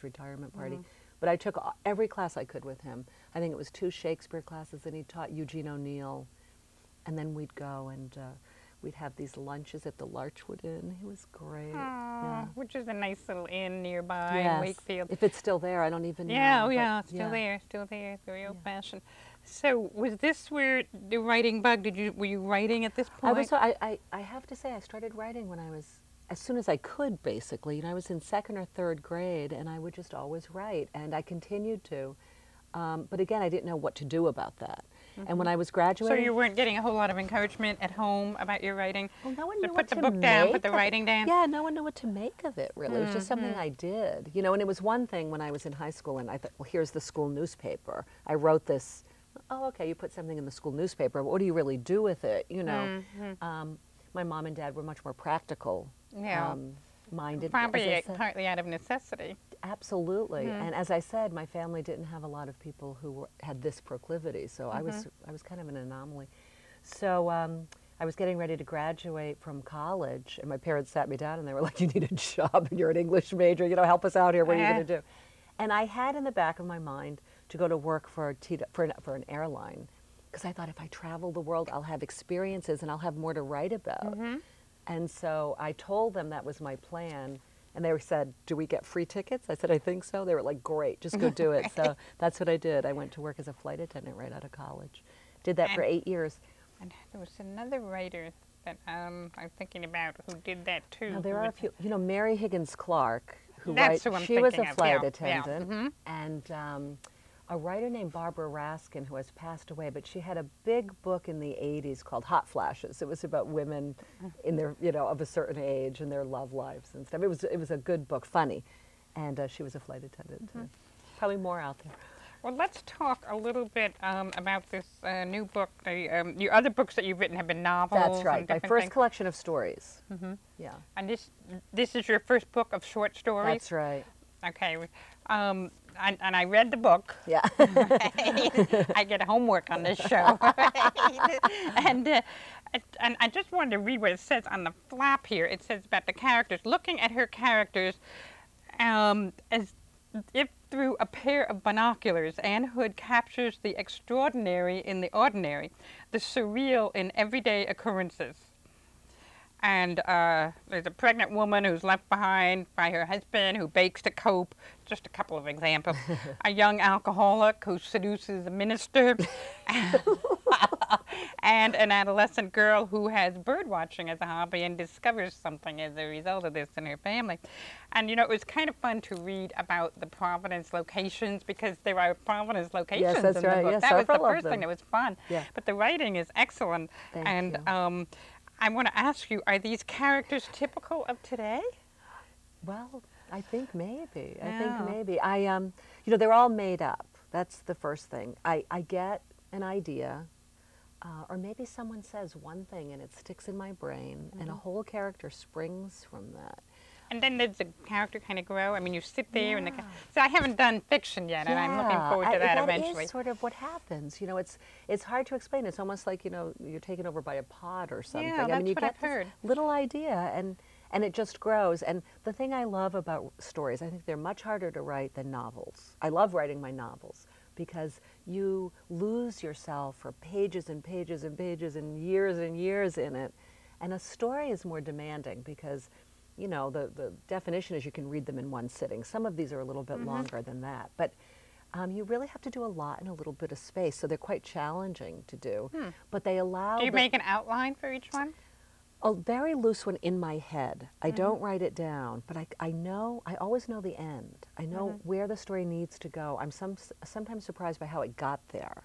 retirement party. But I took every class I could with him. I think it was 2 Shakespeare classes, and he taught Eugene O'Neill. And then we'd go and we'd have these lunches at the Larchwood Inn. He was great. Yeah. Which is a nice little inn nearby Yes. in Wakefield. If it's still there, I don't even know. Yeah, it's but still there, very old-fashioned. So was this where the writing bug, were you writing at this point? I have to say, I started writing when I was, as soon as I could, basically. You know, I was in 2nd or 3rd grade, and I would just always write, and I continued to. But again, I didn't know what to do about that. And when I was graduating... So you weren't getting a whole lot of encouragement at home about your writing? Well, no one So knew put what the to book down, make put the of writing down? Yeah, no one knew what to make of it, really. It was just something I did. You know, and it was one thing when I was in high school, and I thought, well, here's the school newspaper. I wrote this. Oh, okay, you put something in the school newspaper, but what do you really do with it? You know, my mom and dad were much more practical minded. Probably partly out of necessity. Absolutely, and as I said, my family didn't have a lot of people who had this proclivity, so I was kind of an anomaly. So I was getting ready to graduate from college, and my parents sat me down and they were like, "You need a job, and you're an English major. You know, help us out here. What are you going to do?" And I had in the back of my mind to go to work for an airline, because I thought if I travel the world, I'll have experiences and I'll have more to write about. And so I told them that was my plan, and they said, "Do we get free tickets?" I said, "I think so." They were like, "Great, just go do it." So that's what I did. I went to work as a flight attendant right out of college. Did that for 8 years. And there was another writer that I'm thinking about who did that too. Now, there are a few. You know, Mary Higgins Clark, who That's who I'm she was a thinking of, flight yeah, attendant, and a writer named Barbara Raskin, who has passed away, but she had a big book in the 80s called Hot Flashes. It was about women in their, you know, of a certain age and their love lives and stuff. It was a good book, funny, and she was a flight attendant too. Probably more out there. Well, let's talk a little bit about this new book. Your other books that you've written have been novels. That's right. My first collection of stories. Yeah. And this is your first book of short stories? That's right. Okay. And I read the book. Yeah. I get homework on this show. and I just wanted to read what it says on the flap here. It says about the characters, looking at her characters as if through a pair of binoculars, Anne Hood captures the extraordinary in the ordinary, the surreal in everyday occurrences. And there's a pregnant woman who's left behind by her husband who bakes to cope. Just a couple of examples. A young alcoholic who seduces a minister. And an adolescent girl who has bird watching as a hobby and discovers something as a result of this in her family. And you know, it was kind of fun to read about the Providence locations, because there are Providence locations in the book. Yes, that was the first thing that was fun. Yeah. But the writing is excellent. Thank you. I want to ask you, are these characters typical of today? Well, I think maybe. I think maybe. You know, they're all made up. That's the first thing. I get an idea, or maybe someone says one thing and it sticks in my brain, and a whole character springs from that. And then does the character kind of grow? I mean, you sit there and so I haven't done fiction yet, and I'm looking forward to that eventually. That is sort of what happens. You know, it's hard to explain. It's almost like, you know, you're taken over by a pod or something. Yeah, I mean, you that's what get I've heard. this little idea, and it just grows. And the thing I love about stories, I think they're much harder to write than novels. I love writing my novels because you lose yourself for pages and pages and pages and years in it. And a story is more demanding because, you know, the definition is you can read them in one sitting. Some of these are a little bit longer than that. But you really have to do a lot in a little bit of space, so they're quite challenging to do. But they allow... Do you make an outline for each one? A very loose one in my head. I don't write it down, but I always know the end. I know where the story needs to go. I'm sometimes surprised by how it got there.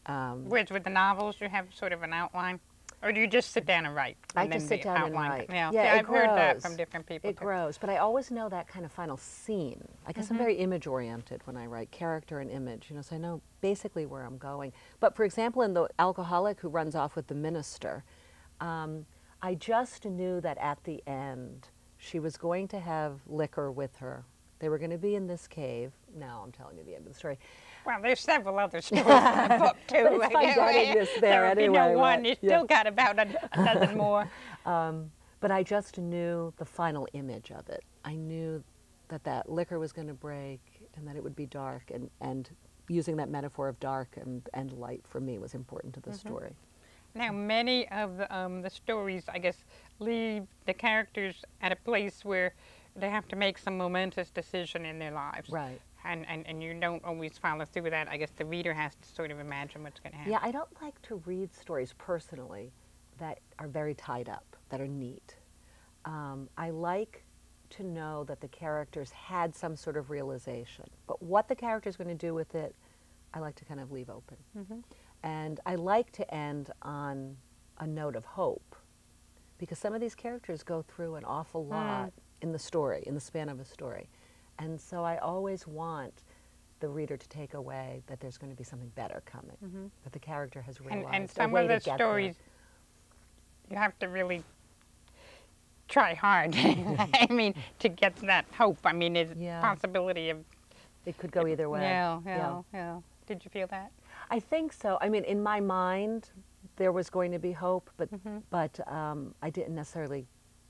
With the novels, you have sort of an outline? Or do you just sit down and write? I just sit down and write. Yeah, yeah, I've heard that from different people. It grows, but I always know that kind of final scene. I guess I'm very image-oriented when I write, character and image, you know, so I know basically where I'm going. But for example, in the alcoholic who runs off with the minister, I just knew that at the end she was going to have liquor with her. They were going to be in this cave. Now I'm telling you the end of the story. Well, there's several other stories in the book, too. But it's fun getting this there so anyway. You know one, you yeah. still got about a dozen more. But I just knew the final image of it. I knew that liquor was going to break and that it would be dark, and using that metaphor of dark and light for me was important to the story. Now, many of the stories, I guess, leave the characters at a place where they have to make some momentous decision in their lives. Right. And you don't always follow through with that. I guess the reader has to sort of imagine what's going to happen. Yeah, I don't like to read stories personally that are very tied up, that are neat. I like to know that the characters had some sort of realization, but what the character's going to do with it, I like to kind of leave open. And I like to end on a note of hope, because some of these characters go through an awful lot in the story, in the span of a story. And so I always want the reader to take away that there's going to be something better coming, that the character has realized And a some way of the to get stories, you have to really try hard. I mean, to get that hope. I mean, there's a possibility of... It could go either way. Yeah. Did you feel that? I think so. I mean, in my mind, there was going to be hope, but I didn't necessarily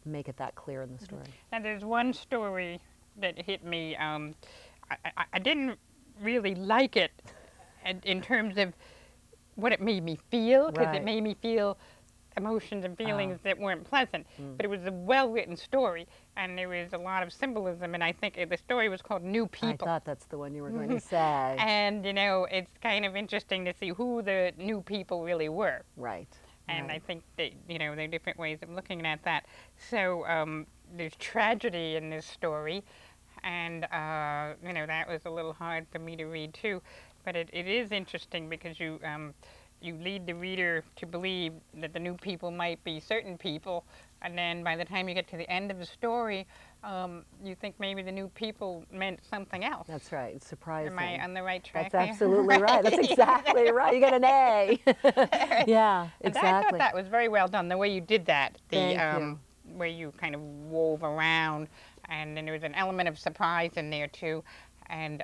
make it that clear in the story. Now, there's one story that hit me. I didn't really like it in terms of what it made me feel, because it made me feel emotions and feelings that weren't pleasant. But it was a well-written story, and there was a lot of symbolism, and I think the story was called New People. I thought that's the one you were going to say. And, you know, it's kind of interesting to see who the new people really were. Right. And I think that, you know, there are different ways of looking at that. So there's tragedy in this story, and, you know, that was a little hard for me to read, too. But it is interesting because you lead the reader to believe that the new people might be certain people, and then by the time you get to the end of the story, you think maybe the new people meant something else. That's right. It's surprising. Am I on the right track? That's absolutely right. That's exactly right. You get an A. Yeah, and exactly. I thought that was very well done, the way you did that. Thank you. Where you kind of wove around, and then there was an element of surprise in there, too. And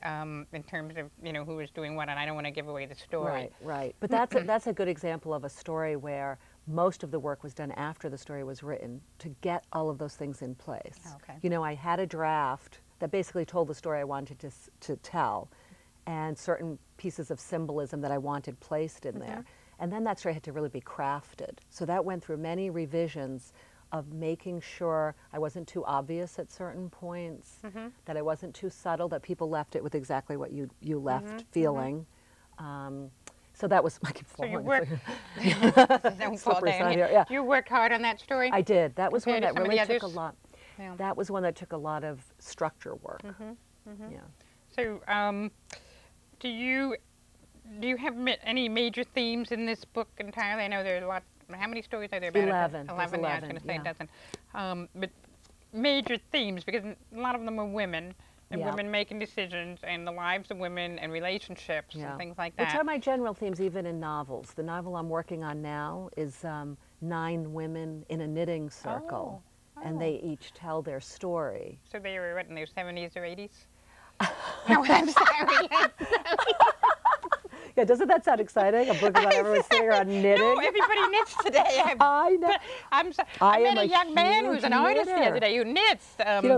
in terms of, you know, who was doing what, and I don't want to give away the story. Right. But that's a good example of a story where most of the work was done after the story was written to get all of those things in place. Okay. You know, I had a draft that basically told the story I wanted to tell, and certain pieces of symbolism that I wanted placed in there. And then that story had to really be crafted. So that went through many revisions of making sure I wasn't too obvious at certain points, that I wasn't too subtle, that people left it with exactly what you left feeling. So that was, I keep falling. So you worked, don't fall down here. Yeah. You worked hard on that story? I did. That was one that really took a others? lot. Yeah. That was one that took a lot of structure work. Yeah. So do you have any major themes in this book entirely? I know there are a lot. How many stories are there about 11. it? 11, yeah, I was going to say a dozen. But major themes, because a lot of them are women, and women making decisions, and the lives of women, and relationships, and things like that. Which are my general themes even in novels. The novel I'm working on now is 9 women in a knitting circle, and they each tell their story. So they were, what, in their 70s or 80s? No, I'm sorry. Yeah, doesn't that sound exciting? A book about everyone sitting around knitting? No, everybody knits today. I know. I met a young man who's an artist knitter. the other day who knits.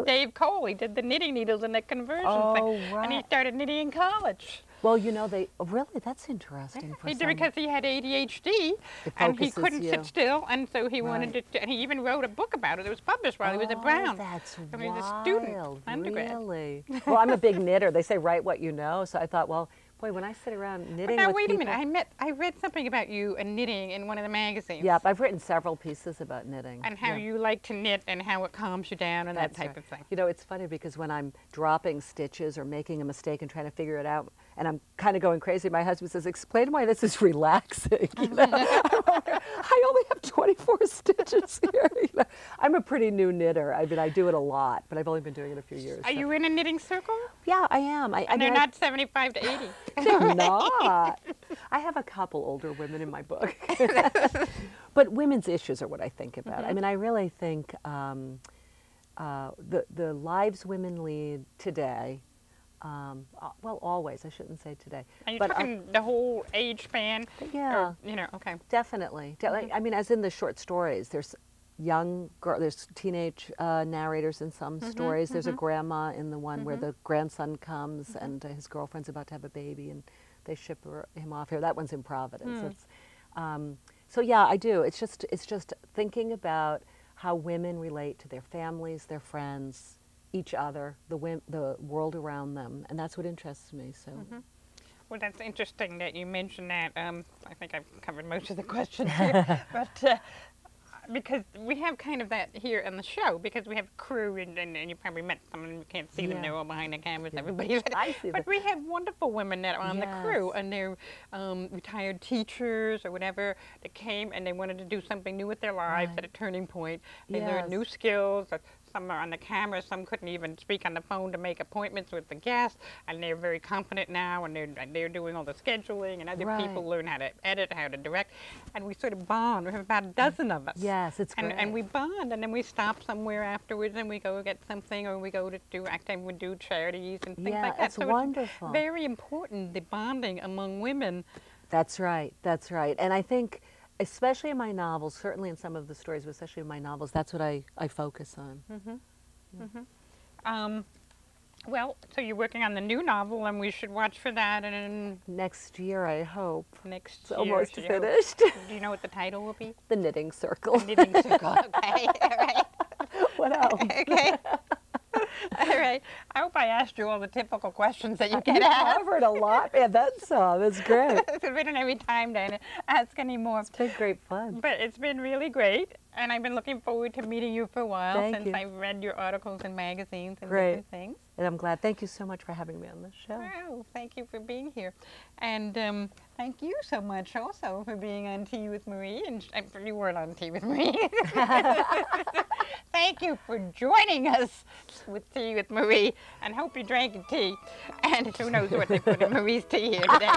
Dave Cole, he did the knitting needles and the conversion thing. Right. And he started knitting in college. Well, you know, really, that's interesting. He did because he had ADHD and he couldn't sit still, and so he wanted to, and he even wrote a book about it. It was published while he was at Brown. That's when he was a wild, student, undergrad. Really? Well, I'm a big knitter. They say write what you know, so I thought, well, boy, when I sit around knitting now, with wait people... a minute. I read something about you and knitting in one of the magazines. Yep, I've written several pieces about knitting. And how you like to knit and how it calms you down and that type of thing. You know, it's funny because when I'm dropping stitches or making a mistake and trying to figure it out, and I'm kind of going crazy, my husband says, explain why this is relaxing. You know? I only have 24 stitches here. You know? I'm a pretty new knitter. I mean, I do it a lot, but I've only been doing it a few years. Are you in a knitting circle? Yeah, I am. And they're not 75 to 80. They're not. I have a couple older women in my book. But women's issues are what I think about. I mean, I really think the lives women lead today, well, always, I shouldn't say today. Are you talking the whole age span? Yeah. Or, you know, okay. Definitely. I mean, as in the short stories, there's young girl. There's teenage narrators in some stories. There's a grandma in the one where the grandson comes and his girlfriend's about to have a baby, and they ship him off here. That one's in Providence. It's, so yeah, I do. It's just thinking about how women relate to their families, their friends, each other, the world around them, and that's what interests me. So. Well, that's interesting that you mentioned that. I think I've covered most of the questions here, but because we have kind of that here in the show, because we have crew, and you probably met someone, you can't see them, they're all behind the cameras, everybody. I see but we have wonderful women that are on the crew, and they're retired teachers or whatever that came and they wanted to do something new with their lives at a turning point. They learned new skills. Some are on the camera, some couldn't even speak on the phone to make appointments with the guests, and they're very confident now, and they're doing all the scheduling, and other people learn how to edit, how to direct, and we sort of bond. We have about a dozen of us. Yes, it's great. And we bond, and then we stop somewhere afterwards, and we go get something, or we go to do we do charities and things like that. It's wonderful. It's very important, the bonding among women. That's right, that's right. And I think, especially in my novels, certainly in some of the stories, but especially in my novels, that's what I focus on. Well, so you're working on the new novel, and we should watch for that. And next year, I hope. Next It's year. almost So finished. Do you know what the title will be? The Knitting Circle. The Knitting Circle. Okay. All right. What else? Okay. All right. I hope I asked you all the typical questions that you get You asked. covered a lot. Yeah, that's great. We don't have any time to ask any more. It's been great fun. But it's been really great, and I've been looking forward to meeting you for a while Thank since you. I've read your articles in magazines and Great. different things. And I'm glad. Thank you so much for having me on the show. Oh, thank you for being here. And thank you so much also for being on Tea with Marie. And you weren't on Tea with Marie. Thank you for joining us with Tea with Marie, and hope you drank your tea. And who knows what they put in Marie's tea here today.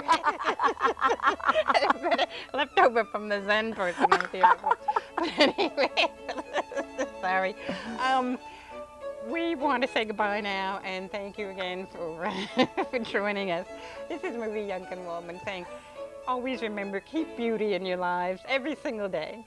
Left over from the Zen person out there. But anyway, sorry. We want to say goodbye now, and thank you again for, for joining us. This is Marie Younkin-Waldman saying, always remember, keep beauty in your lives every single day.